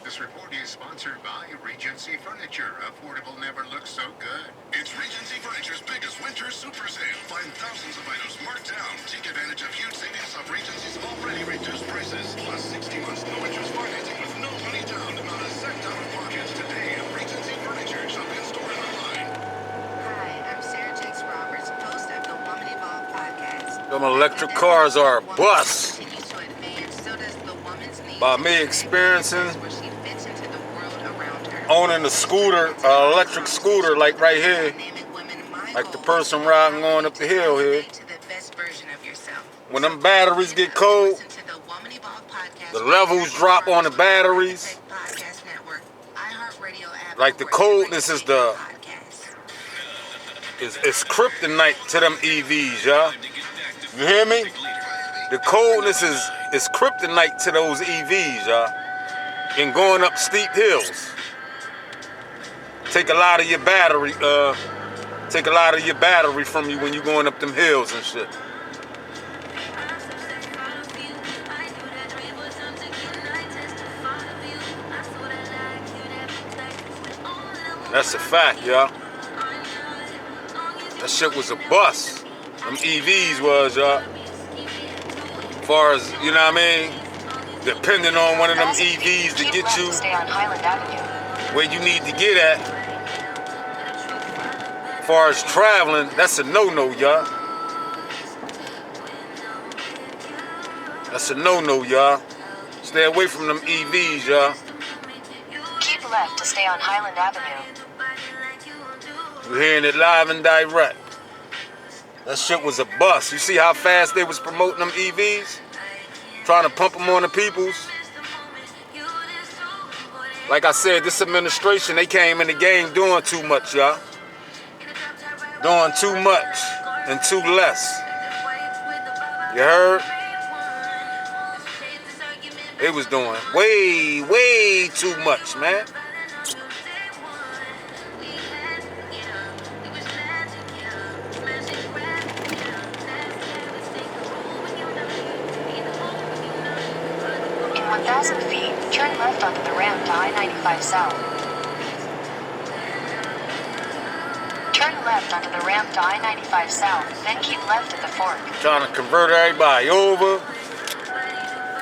This report is sponsored by Regency Furniture. Affordable never looks so good. It's Regency Furniture's biggest winter super sale. Find thousands of items marked down. Take advantage of huge savings of Regency's already reduced prices. Plus 60 months no interest financing with no money down. Not a cent out of pocket today at Regency Furniture. Shop in store and online. Hi, I'm Sarah Jakes Roberts, host of the Woman Evolved podcast. Them electric cars are a bust. Continues to advance, so does the woman's need By to me connect experiencing where she fits into the world around her. owning a scooter, electric scooter like right here, like the person riding going up the hill here. When them batteries get cold, the levels drop on the batteries. Like the coldness is it's kryptonite to them EVs, y'all. You hear me? The coldness is kryptonite to those EVs, y'all. And going up steep hills. Take a lot of your battery from you when you're going up them hills and shit. That's a fact, y'all. That shit was a bust. Them EVs was, y'all. As far as, you know what I mean? Depending on one of them EVs to get you where you need to get at. As far as traveling, that's a no-no, y'all. That's a no-no, y'all. Stay away from them EVs, y'all. Keep left to stay on Highland Avenue. You're hearing it live and direct. That shit was a bust. You see how fast they was promoting them EVs? Trying to pump them on the peoples. Like I said, this administration, they came in the game doing too much, y'all. Doing too much and too less. You heard? They was doing way too much, man. In 1,000 feet, turn left onto the ramp to I-95 South. Turn left onto the ramp to I-95 South, then keep left at the fork. Trying to convert everybody over.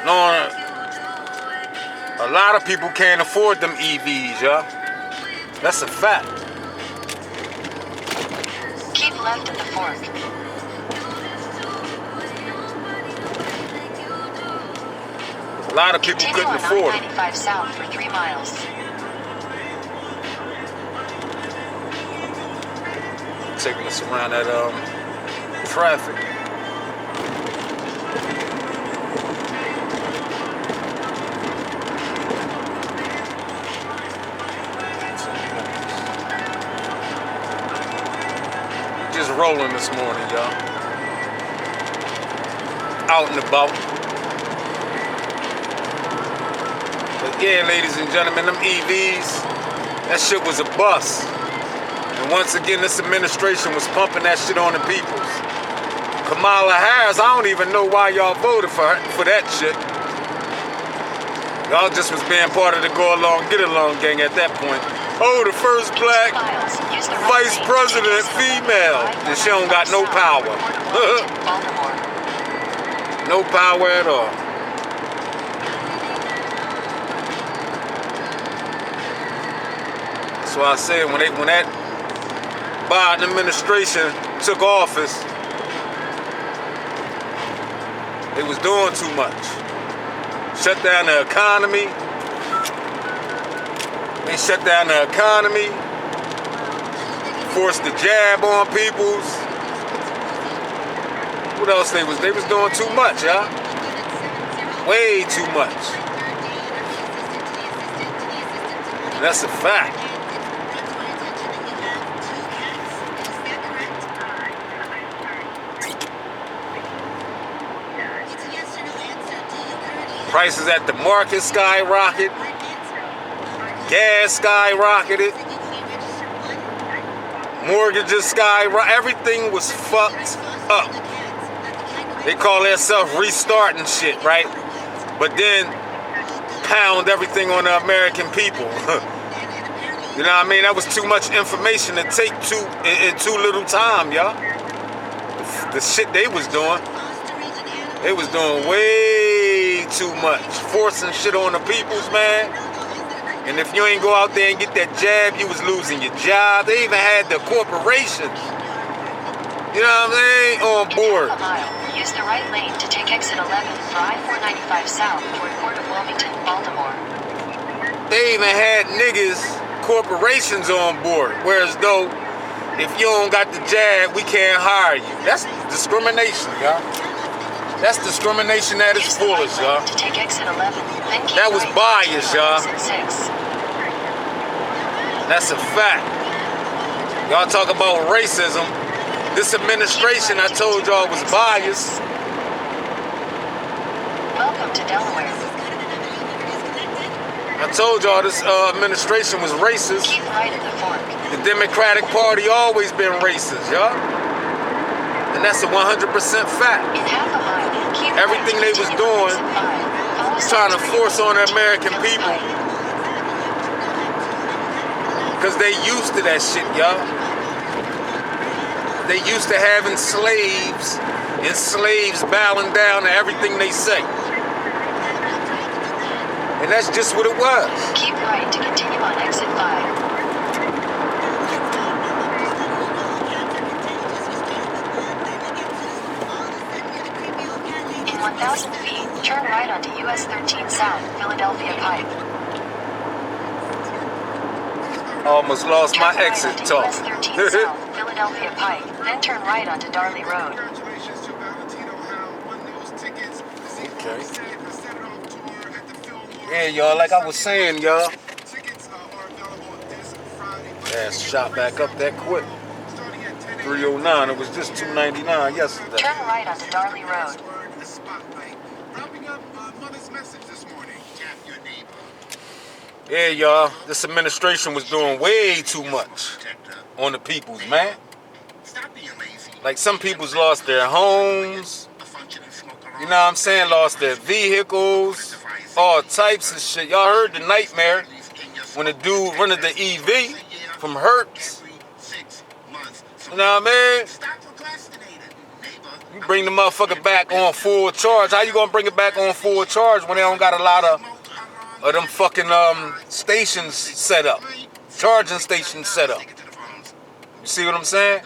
Knowing a lot of people can't afford them EVs, y'all. That's a fact. Keep left at the fork. A lot of people Continue couldn't on afford it. I-95 South for 3 miles. Taking us around that traffic. Just rolling this morning, y'all. Out and about. But yeah, ladies and gentlemen, them EVs, that shit was a bust. And once again, this administration was pumping that shit on the peoples. Kamala Harris, I don't even know why y'all voted for that shit. Y'all just was being part of the go along, get along gang at that point. Oh, the first black vice president female. And she don't got no power. No power at all. That's why I said when that Biden administration took office, they was doing too much. Shut down the economy. They shut down the economy. Forced the jab on peoples. What else they was doing too much, y'all. Way too much. That's a fact. Prices at the market skyrocketed. Gas skyrocketed. Mortgages skyrocketed. Everything was fucked up. They call themselves restarting shit, right? But then pound everything on the American people. You know what I mean? That was too much information to take in too little time, y'all. The shit they was doing way too much. Forcing shit on the peoples, man. And if you ain't go out there and get that jab, you was losing your job. They even had the corporations, you know what I'm saying, on board. In half a mile, use the right lane to take exit 11 for I-495 south toward Port of Wilmington, Baltimore. They even had niggas, corporations on board. Whereas though, if you don't got the jab, we can't hire you. That's discrimination, y'all. That's discrimination at its fullest, y'all. To take exit 11, then keep That was right bias, to y'all. exit 6. That's a fact. Y'all talk about racism. This administration, I told y'all, was biased. Welcome to Delaware. I told y'all this administration was racist. Keep right at the fork. The Democratic Party always been racist, y'all. And that's a 100% fact. In half a mile, keep Everything right they to was continue on doing, exit 5. Follow trying to signs force on the to American Kill people. Pike. Because they used to that shit, y'all. They used to having slaves and slaves bowing down to everything they say. And that's just what it was. Keep right to continue on exit 5. In 1,000 feet, turn right onto US 13 South, Philadelphia Pike. Almost lost my Turn right exit onto talk. US 13 South, Philadelphia Pike, then turn right onto Darley Road. Congratulations to Valentino Howell, won those tickets. Okay. Set it off tour at the Fillmore. Yeah, y'all, like I was saying, y'all. Tickets are available this Friday. Yeah, shot back up that quick. Starting at 10 a.m. 309, it was just $2.99 yesterday. Turn right onto Darley Road. The spotlight. Wrapping up Mother's message this morning. Tap your neighbor. Yeah, y'all, this administration was doing way too much on the peoples, man. Stop being lazy. Like some people's lost their homes, A functioning smoke alarm. you know what I'm saying, lost their vehicles, all types of shit. Y'all heard the nightmare when the dude rented the EV from Hertz. Every 6 months. So You know what I mean? stop procrastinating, neighbor. You bring the motherfucker back on full charge. How you gonna bring it back on full charge when they don't got a lot of them fucking stations set up, charging stations set up? You see what I'm saying?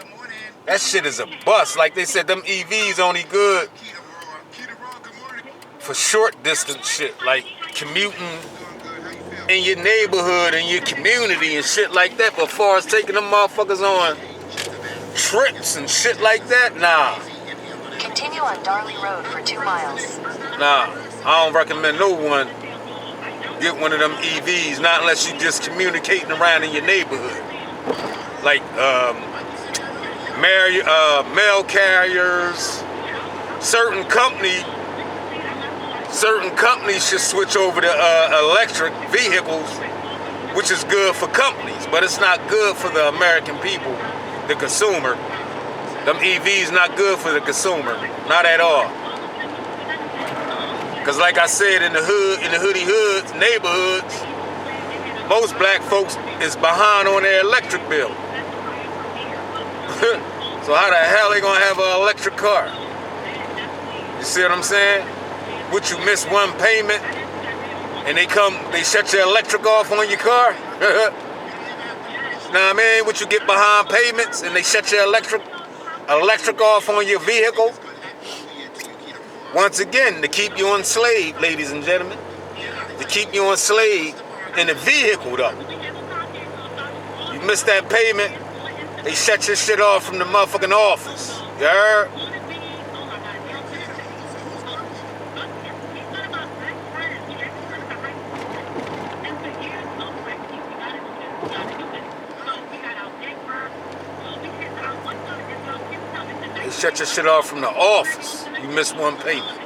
That shit is a bust. Like they said, them EVs only good for short distance shit, like commuting in your neighborhood and your community and shit like that. But as far as taking them motherfuckers on trips and shit like that, nah. Continue on Darley Road for 2 miles. Nah, I don't recommend no one get one of them EVs, not unless you just communicating around in your neighborhood. Like mail carriers, certain companies should switch over to electric vehicles, which is good for companies, but it's not good for the American people, the consumer. Them EVs not good for the consumer, not at all. Cause like I said, in the hood, in the hoodie hoods, neighborhoods, most black folks is behind on their electric bill. So how the hell they gonna have an electric car? You see what I'm saying? Would you miss one payment and they shut your electric off on your car? Know what I mean? Would you get behind payments and they shut your electric off on your vehicle? Once again, to keep you enslaved, ladies and gentlemen. To keep you enslaved in the vehicle, though. You miss that payment, they shut your shit off from the motherfucking office. You heard? They shut your shit off from the office. You miss one payment.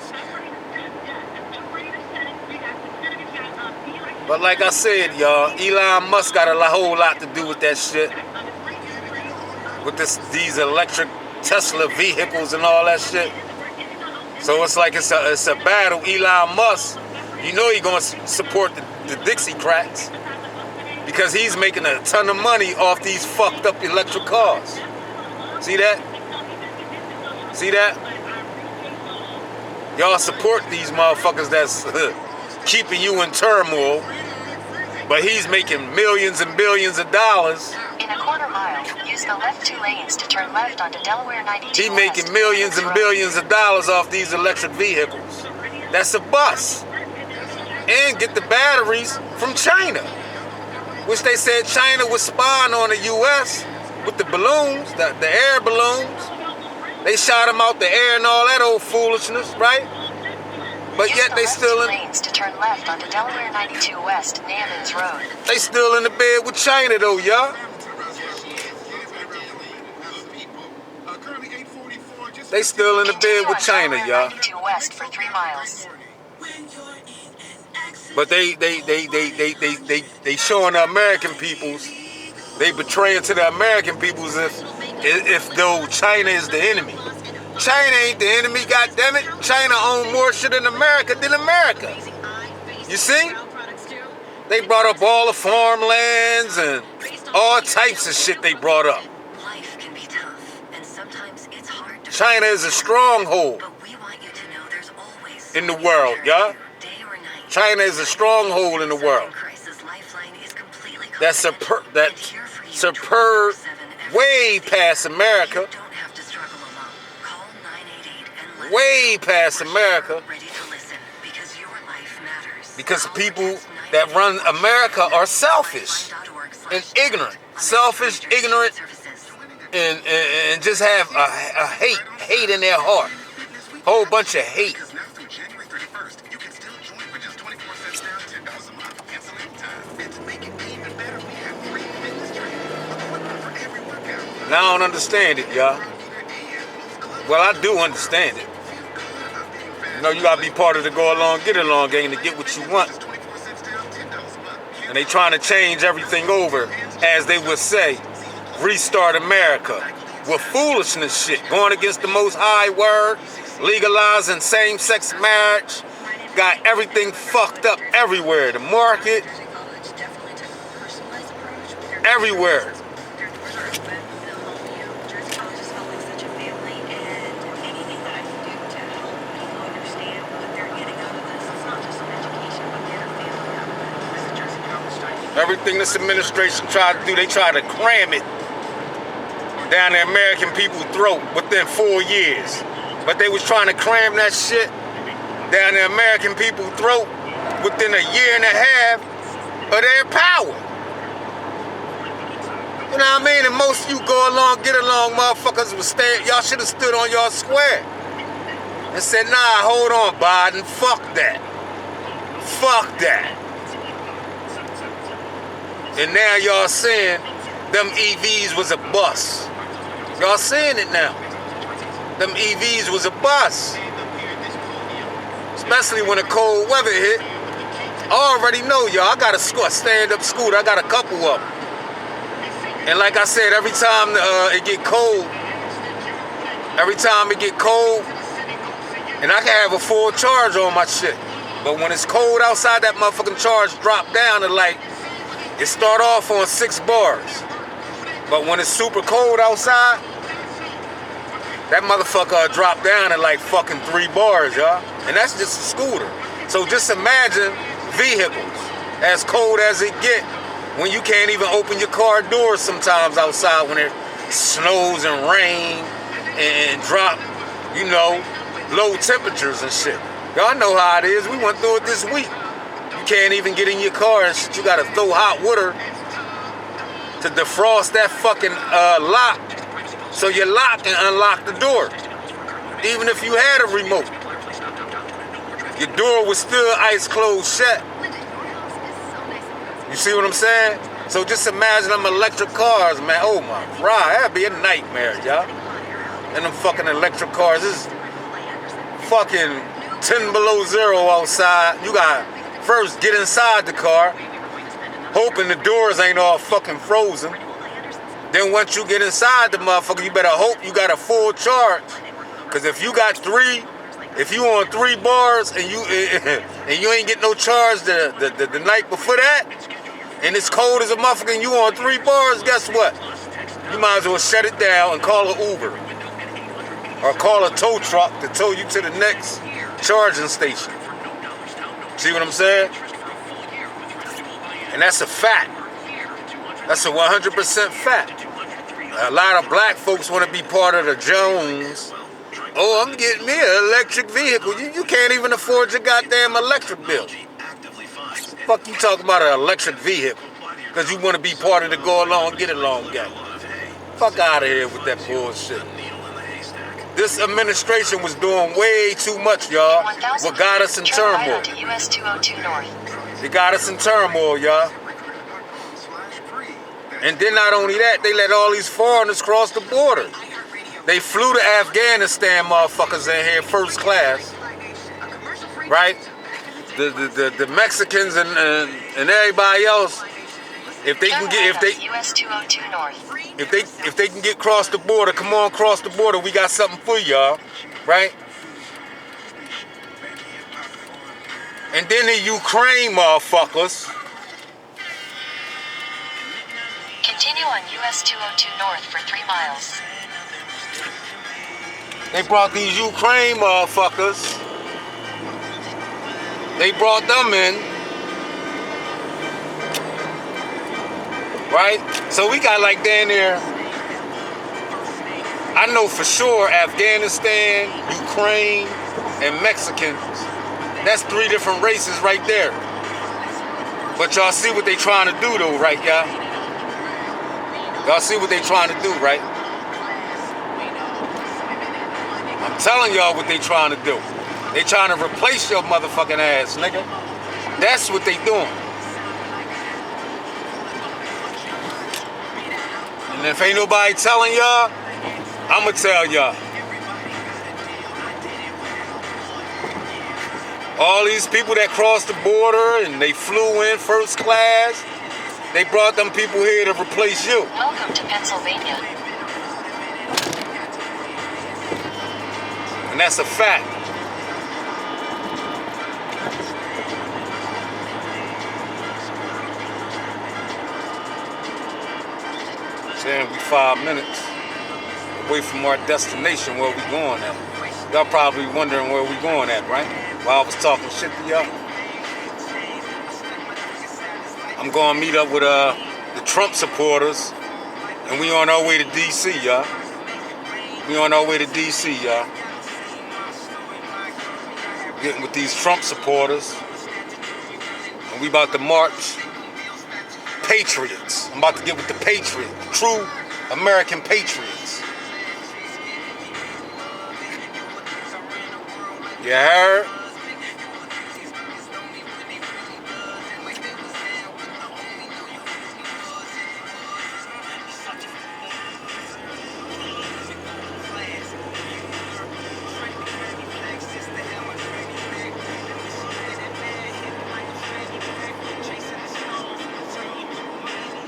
But like I said, y'all, Elon Musk got a whole lot to do with that shit. With these electric Tesla vehicles and all that shit. So it's like it's a battle. Elon Musk You know he gonna support the Dixiecrats because he's making a ton of money off these fucked up electric cars. See that? See that? Y'all support these motherfuckers that's keeping you in turmoil, but he's making millions and billions of dollars. In a quarter mile, use the left 2 lanes to turn left onto Delaware 92 He West. making millions and billions of dollars off these electric vehicles. That's a bust. And get the batteries from China, which they said China was spying on the U.S. with the balloons, the air balloons. They shot them out the air and all that old foolishness, right? But Use yet the they left still 2 in, lanes to turn left onto Delaware 92 West, Namens Road. they still in the bed with China though, y'all. They still in the bed with China, Delaware y'all. 92 West for 3 miles. But they showing the American peoples, they betraying to the American peoples if though China is the enemy. China ain't the enemy, goddammit. China own more shit in America than America. You see? They brought up all the farmlands and all types of shit they brought up. Life can be tough, and sometimes it's hard to China is a stronghold but we want you to know there's always in the world, y'all. day or night. China is a stronghold in the world. Crisis Lifeline is completely That's superb, way past America. You don't have to struggle alone. Call 988 and let Way us know. past We're America. ready to listen because your life matters. Because Call people or text that run 988 America are selfish and ignorant. Selfish, ignorant, and just have a hate in their heart. Whole bunch of hate. Because now through January 31st, you can still join for just 24 cents down, $10 a month, cancel anytime. And to make it even better, we have free fitness training, equipment for every workout. And I don't understand it, y'all. Well, I do understand it. You know, you gotta be part of the go along, get along game to get what you want. And they trying to change everything over, as they would say, restart America with foolishness shit, going against the Most High word, legalizing same-sex marriage, got everything fucked up everywhere. The market, everywhere. Everything this administration tried to do, they tried to cram it down the American people's throat within 4 years. But they was trying to cram that shit down the American people's throat within a year and a half of their power. You know what I mean? And most of you go along, get along, motherfuckers would stand. Y'all should have stood on your square and said, nah, hold on, Biden, fuck that. Fuck that. And now y'all saying them EVs was a bust. Y'all saying it now. Them EVs was a bust. Especially when the cold weather hit. I already know, y'all. I got a stand-up scooter. I got a couple of them. And like I said, every time it get cold, and I can have a full charge on my shit. But when it's cold outside, that motherfucking charge drop down to like, it start off on 6 bars. But when it's super cold outside, that motherfucker drop down at like fucking 3 bars, y'all. And that's just a scooter. So just imagine vehicles as cold as it get when you can't even open your car doors sometimes outside when it snows and rain and drop, you know, low temperatures and shit. Y'all know how it is. We went through it this week. You can't even get in your car and shit. You gotta throw hot water to defrost that fucking lock so you lock and unlock the door. Even if you had a remote, your door was still ice closed shut. You see what I'm saying? So just imagine them electric cars, man. Oh my God, that'd be a nightmare, y'all. And them fucking electric cars, it's fucking 10 below zero outside. You gotta first get inside the car, hoping the doors ain't all fucking frozen. Then once you get inside the motherfucker, you better hope you got a full charge. Cause if you got 3, if you on 3 bars and you and you ain't get no charge the night before that, and it's cold as a motherfucker and you on 3 bars, guess what? You might as well shut it down and call an Uber. Or call a tow truck to tow you to the next charging station. See what I'm saying? And that's a fact. That's a 100% fact. A lot of black folks want to be part of the Jones. Oh, I'm getting me an electric vehicle. You can't even afford your goddamn electric bill. Fuck you talking about an electric vehicle? Because you want to be part of the go along, get along gang. Fuck out of here with that bullshit. This administration was doing way too much, y'all. What got us in turmoil. To US 202 North. They got us in turmoil, y'all. And then not only that, they let all these foreigners cross the border. They flew to Afghanistan motherfuckers in here first class. Right? The Mexicans and everybody else, if they can get US 202 North. if they can get across the border, come on across the border, we got something for y'all. Right? And then the Ukraine motherfuckers. Continue on US 202 North for 3 miles. They brought these Ukraine motherfuckers. They brought them in. Right? So we got like down there, I know for sure Afghanistan, Ukraine, and Mexicans. That's 3 different races right there. But y'all see what they trying to do though, right, y'all? Y'all see what they trying to do, right? I'm telling y'all what they trying to do. They trying to replace your motherfucking ass, nigga. That's what they doing. And if ain't nobody telling y'all, I'ma tell y'all. All these people that crossed the border and they flew in first class, they brought them people here to replace you. Welcome to Pennsylvania. And that's a fact. Saying we 5 minutes away from our destination where we going at. Y'all probably wondering where we going at, right? While I was talking shit to y'all. I'm gonna meet up with the Trump supporters, and we on our way to DC, y'all. We on our way to DC, y'all. Getting with these Trump supporters, and we about to march. Patriots. I'm about to get with the Patriots, true American patriots. You heard?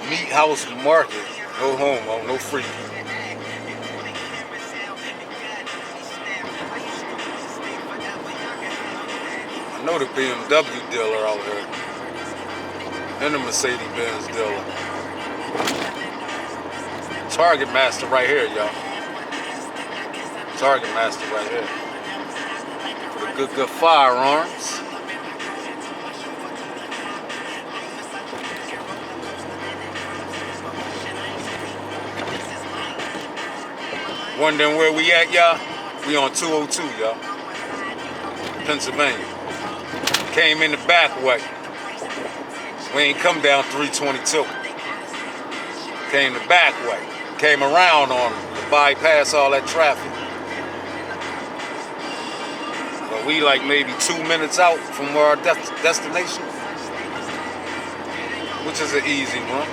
Meat House Market. No homo, no free. I know the BMW dealer out here. And the Mercedes-Benz dealer. Target Master right here, y'all. Target Master right here. For the good firearms. Wondering where we at, y'all? We on 202, y'all. Pennsylvania. Came in the back way. We ain't come down 322. Came the back way. Came around on them to bypass all that traffic. But we like maybe 2 minutes out from our destination, which is an easy one.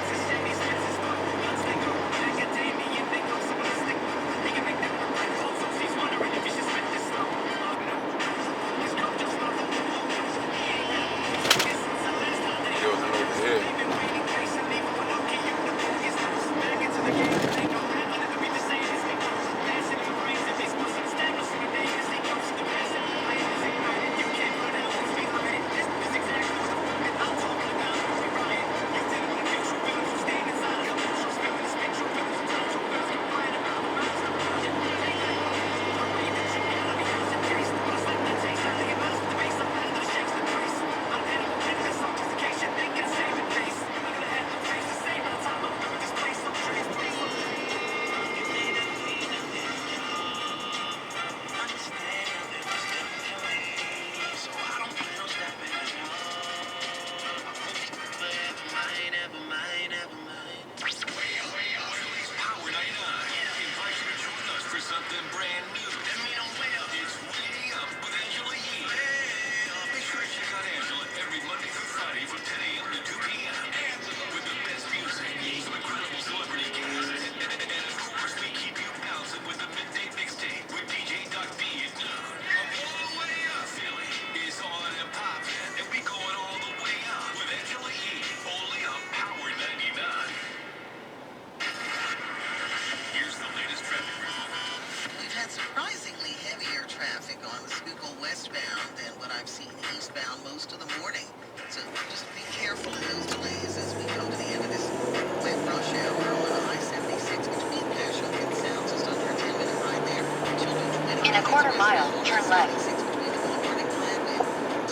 In a quarter mile, turn left.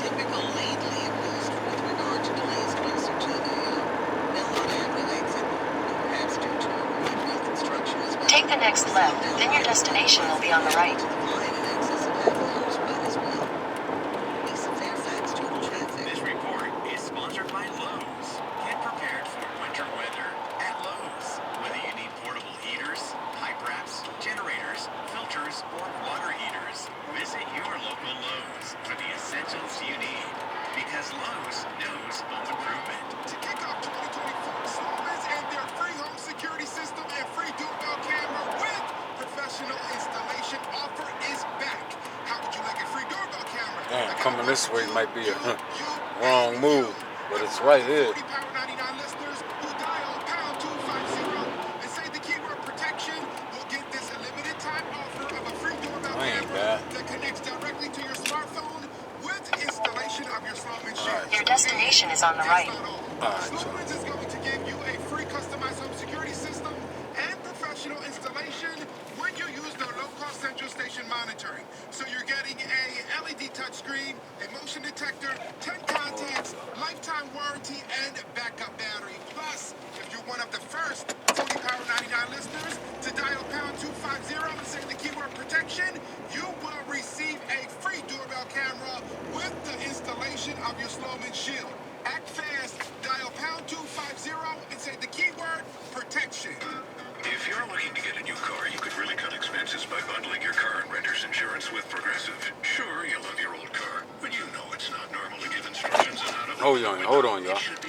Typical lately, at least, with regard to delays closer to the Milwaukee exit, perhaps due to roadway construction as well. Take the next left, then your destination will be on the right. Line in excess of half a loose spot as well. Lisa Fairfax, total traffic. This report is sponsored by Lowe's. Get prepared for winter weather at Lowe's. Whether you need portable heaters, pipe wraps, generators, filters, or water heaters, visit your local Lowe's for the essentials you need. Because Lowe's knows home improvement. To kick off 2024, Sloman's and their free home security system and free doorbell camera with professional installation offer is back. How would you like a free doorbell camera? Damn, coming this way might be a wrong move, but it's right here. 40 Power 99 listeners who dial pound 250 and say the keyword protection will get this a limited time offer of a free doorbell Ain't camera bad. that connects directly to your smartphone with installation of your Sloman Shield. Your destination is on the right. Sloman's is going to give you a free customized home security system and professional installation when you use their low-cost central station monitoring. So you're getting a LED touchscreen, a motion detector, 10 contacts, lifetime warranty, and backup battery. Plus, if you're one of the first 40 Power 99 listeners to dial pound 250 and say the keyword protection, you will receive a free doorbell camera with the installation of your Sloman Shield. Act fast, dial pound 250 and say the keyword protection. If you're looking to get a new car, you could really cut expenses by bundling your car and renter's insurance with Progressive. Sure, you love your old car, but you know it's not normal to give instructions on how to... Hold on, y'all. It should be